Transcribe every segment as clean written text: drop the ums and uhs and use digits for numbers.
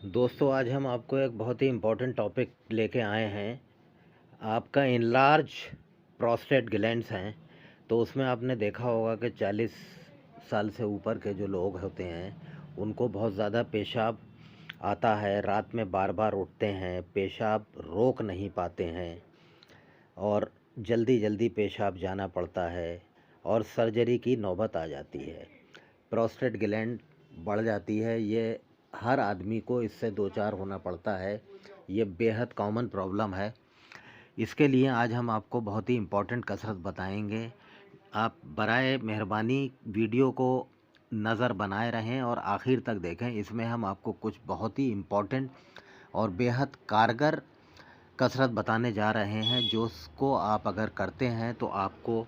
दोस्तों, आज हम आपको एक बहुत ही इम्पोर्टेंट टॉपिक लेके आए हैं। आपका इनलार्ज प्रोस्टेट ग्लैंड्स हैं, तो उसमें आपने देखा होगा कि 40 साल से ऊपर के जो लोग होते हैं उनको बहुत ज़्यादा पेशाब आता है, रात में बार बार उठते हैं, पेशाब रोक नहीं पाते हैं और जल्दी जल्दी पेशाब जाना पड़ता है और सर्जरी की नौबत आ जाती है। प्रोस्टेट ग्लैंड बढ़ जाती है, ये हर आदमी को इससे दो चार होना पड़ता है। ये बेहद कॉमन प्रॉब्लम है। इसके लिए आज हम आपको बहुत ही इम्पोर्टेंट कसरत बताएंगे। आप बराए मेहरबानी वीडियो को नज़र बनाए रहें और आखिर तक देखें। इसमें हम आपको कुछ बहुत ही इम्पोर्टेंट और बेहद कारगर कसरत बताने जा रहे हैं, जो उसको आप अगर करते हैं तो आपको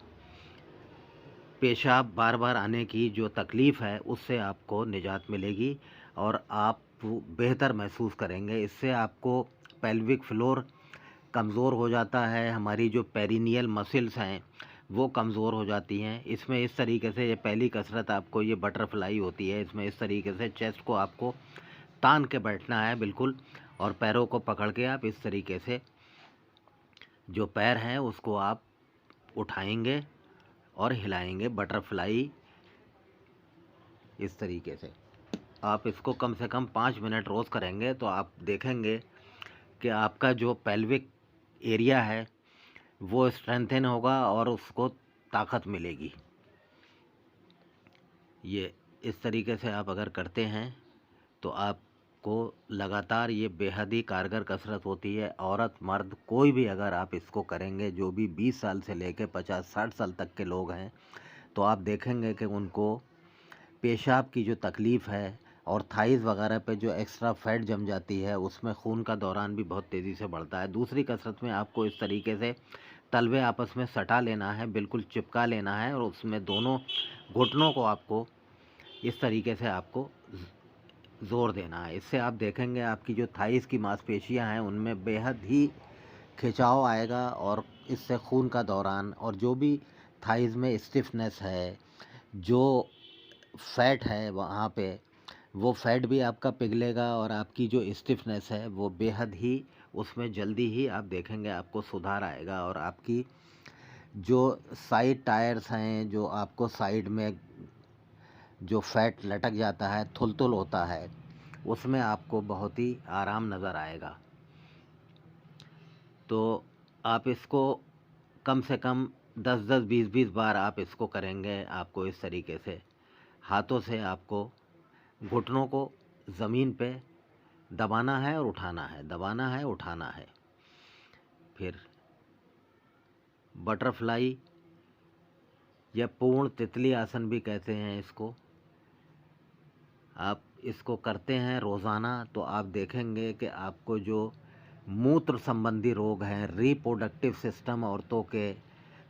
पेशाब बार बार आने की जो तकलीफ़ है उससे आपको निजात मिलेगी और आप बेहतर महसूस करेंगे। इससे आपको पेल्विक फ्लोर कमज़ोर हो जाता है, हमारी जो पेरिनियल मसल्स हैं वो कमज़ोर हो जाती हैं। इसमें इस तरीके से ये पहली कसरत आपको ये बटरफ्लाई होती है। इसमें इस तरीके से चेस्ट को आपको तान के बैठना है बिल्कुल, और पैरों को पकड़ के आप इस तरीके से जो पैर हैं उसको आप उठाएंगे और हिलाएंगे। बटरफ्लाई इस तरीके से आप इसको कम से कम 5 मिनट रोज़ करेंगे तो आप देखेंगे कि आपका जो पेल्विक एरिया है वो स्ट्रेंथन होगा और उसको ताकत मिलेगी। ये इस तरीके से आप अगर करते हैं तो आपको लगातार ये बेहद ही कारगर कसरत होती है। औरत मर्द कोई भी अगर आप इसको करेंगे, जो भी 20 साल से लेकर 50-60 साल तक के लोग हैं, तो आप देखेंगे कि उनको पेशाब की जो तकलीफ़ है और थाइज़ वगैरह पे जो एक्स्ट्रा फैट जम जाती है उसमें खून का दौरान भी बहुत तेज़ी से बढ़ता है। दूसरी कसरत में आपको इस तरीके से तलवे आपस में सटा लेना है, बिल्कुल चिपका लेना है और उसमें दोनों घुटनों को आपको इस तरीके से आपको ज़ोर देना है। इससे आप देखेंगे आपकी जो थाइज़ की मांसपेशियां हैं उनमें बेहद ही खिंचाव आएगा और इससे खून का दौरान और जो भी थाइज़ में स्टिफनेस है, जो फैट है वहाँ पे, वो फैट भी आपका पिघलेगा और आपकी जो स्टिफनेस है वो बेहद ही उसमें जल्दी ही आप देखेंगे आपको सुधार आएगा। और आपकी जो साइड टायर्स हैं, जो आपको साइड में जो फैट लटक जाता है, थुल-थुल होता है, उसमें आपको बहुत ही आराम नज़र आएगा। तो आप इसको कम से कम 10-10, 20-20 बार आप इसको करेंगे। आपको इस तरीके से हाथों से आपको घुटनों को ज़मीन पे दबाना है और उठाना है, दबाना है, उठाना है। फिर बटरफ्लाई या पूर्ण तितली आसन भी कहते हैं इसको। आप इसको करते हैं रोज़ाना तो आप देखेंगे कि आपको जो मूत्र संबंधी रोग हैं, रिप्रोडक्टिव सिस्टम औरतों के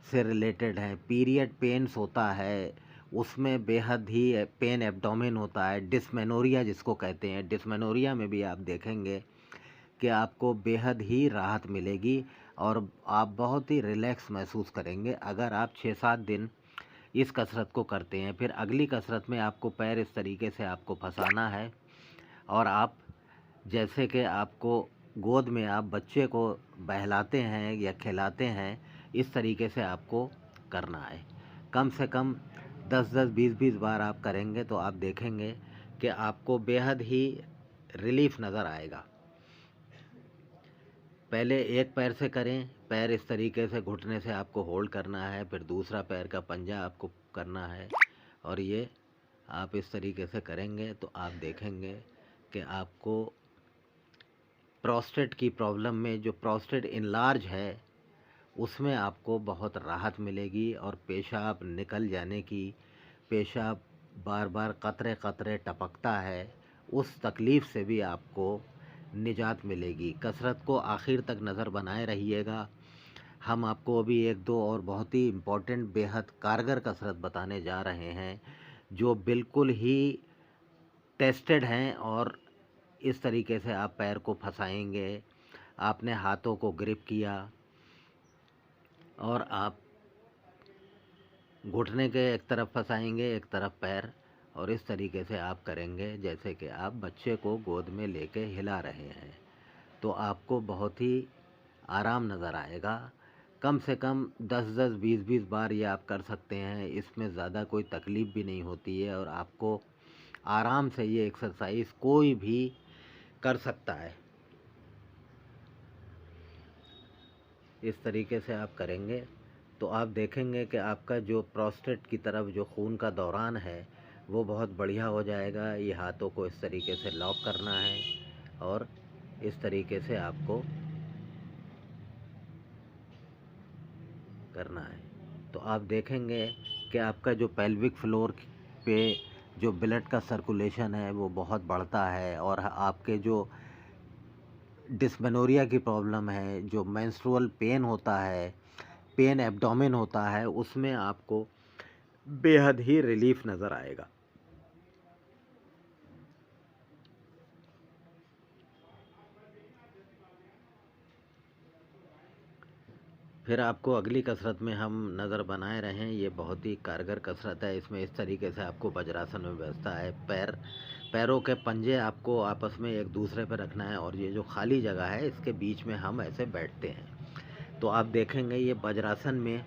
से रिलेटेड हैं, पीरियड पेन्स होता है, उसमें बेहद ही पेन एब्डोमेन होता है, डिस्मेनोरिया जिसको कहते हैं, डिस्मेनोरिया में भी आप देखेंगे कि आपको बेहद ही राहत मिलेगी और आप बहुत ही रिलैक्स महसूस करेंगे अगर आप 6-7 दिन इस कसरत को करते हैं। फिर अगली कसरत में आपको पैर इस तरीके से आपको फंसाना है और आप जैसे कि आपको गोद में आप बच्चे को बहलाते हैं या खिलाते हैं, इस तरीके से आपको करना है। कम से कम 10-10, 20-20 बार आप करेंगे तो आप देखेंगे कि आपको बेहद ही रिलीफ नज़र आएगा। पहले एक पैर से करें, पैर इस तरीके से घुटने से आपको होल्ड करना है, फिर दूसरा पैर का पंजा आपको करना है और ये आप इस तरीके से करेंगे तो आप देखेंगे कि आपको प्रोस्टेट की प्रॉब्लम में, जो प्रोस्टेट इनलार्ज है, उसमें आपको बहुत राहत मिलेगी और पेशाब निकल जाने की, पेशाब बार बार कतरे कतरे टपकता है, उस तकलीफ़ से भी आपको निजात मिलेगी। कसरत को आखिर तक नज़र बनाए रहिएगा। हम आपको अभी एक दो और बहुत ही इम्पोर्टेंट बेहद कारगर कसरत बताने जा रहे हैं जो बिल्कुल ही टेस्टेड हैं। और इस तरीके से आप पैर को फंसाएंगे, आपने हाथों को ग्रिप किया और आप घुटने के एक तरफ फंसाएंगे, एक तरफ पैर, और इस तरीके से आप करेंगे जैसे कि आप बच्चे को गोद में लेके हिला रहे हैं, तो आपको बहुत ही आराम नज़र आएगा। कम से कम 10-10, 20-20 बार ये आप कर सकते हैं। इसमें ज़्यादा कोई तकलीफ़ भी नहीं होती है और आपको आराम से ये एक्सरसाइज कोई भी कर सकता है। इस तरीके से आप करेंगे तो आप देखेंगे कि आपका जो प्रोस्टेट की तरफ जो खून का दौरान है वो बहुत बढ़िया हो जाएगा। ये हाथों को इस तरीके से लॉक करना है और इस तरीके से आपको करना है, तो आप देखेंगे कि आपका जो पेल्विक फ्लोर पे जो ब्लड का सर्कुलेशन है वो बहुत बढ़ता है और आपके जो डिस्मेनोरिया की प्रॉब्लम है, जो मेंस्ट्रुअल पेन होता है, पेन एब्डोमेन होता है, उसमें आपको बेहद ही रिलीफ नज़र आएगा। फिर आपको अगली कसरत में हम नज़र बनाए रहें। ये बहुत ही कारगर कसरत है। इसमें इस तरीके से आपको वज्रासन में व्यवस्था है। पैरों के पंजे आपको आपस में एक दूसरे पर रखना है और ये जो खाली जगह है इसके बीच में हम ऐसे बैठते हैं। तो आप देखेंगे ये वज्रासन में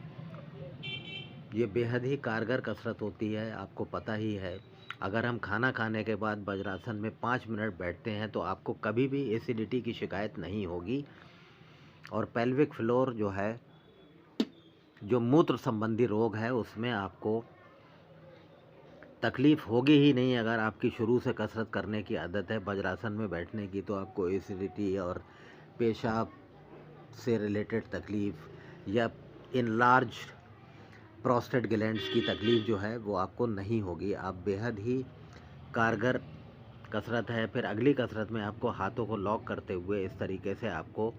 ये बेहद ही कारगर कसरत होती है, आपको पता ही है। अगर हम खाना खाने के बाद वज्रासन में 5 मिनट बैठते हैं तो आपको कभी भी एसिडिटी की शिकायत नहीं होगी और पेल्विक फ्लोर जो है, जो मूत्र संबंधी रोग है, उसमें आपको तकलीफ़ होगी ही नहीं। अगर आपकी शुरू से कसरत करने की आदत है वज्रासन में बैठने की तो आपको एसिडिटी और पेशाब से रिलेटेड तकलीफ़ या इनलार्ज प्रोस्टेट ग्लैंड्स की तकलीफ़ जो है वो आपको नहीं होगी। आप बेहद ही कारगर कसरत है। फिर अगली कसरत में आपको हाथों को लॉक करते हुए इस तरीके से आपको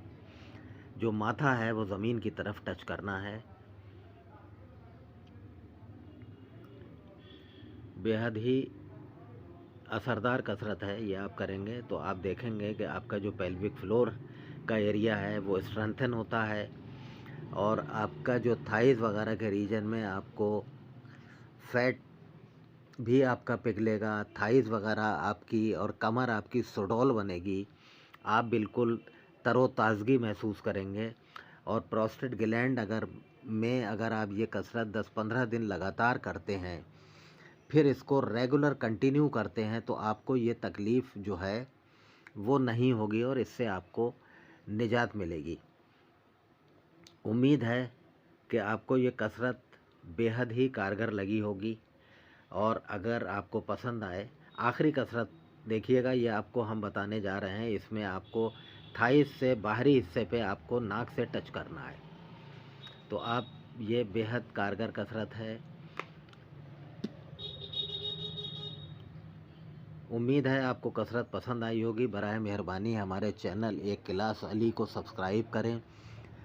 जो माथा है वो ज़मीन की तरफ टच करना है। बेहद ही असरदार कसरत है। ये आप करेंगे तो आप देखेंगे कि आपका जो पेल्विक फ्लोर का एरिया है वो स्ट्रेंथन होता है और आपका जो थाइज़ वगैरह के रीजन में आपको फैट भी आपका पिघलेगा, थाइज़ वगैरह आपकी और कमर आपकी सुडौल बनेगी। आप बिल्कुल तरोताज़गी महसूस करेंगे और प्रोस्टेट ग्लैंड अगर आप ये कसरत 10-15 दिन लगातार करते हैं, फिर इसको रेगुलर कंटिन्यू करते हैं तो आपको ये तकलीफ़ जो है वो नहीं होगी और इससे आपको निजात मिलेगी। उम्मीद है कि आपको ये कसरत बेहद ही कारगर लगी होगी और अगर आपको पसंद आए, आखिरी कसरत देखिएगा, ये आपको हम बताने जा रहे हैं। इसमें आपको थाइस से बाहरी हिस्से पे आपको नाक से टच करना है। तो आप ये बेहद कारगर कसरत है। उम्मीद है आपको कसरत पसंद आई होगी। बराए मेहरबानी हमारे चैनल एक क्लास अली को सब्सक्राइब करें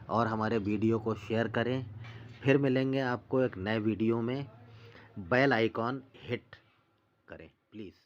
और हमारे वीडियो को शेयर करें। फिर मिलेंगे आपको एक नए वीडियो में। बेल आइकॉन हिट करें प्लीज़।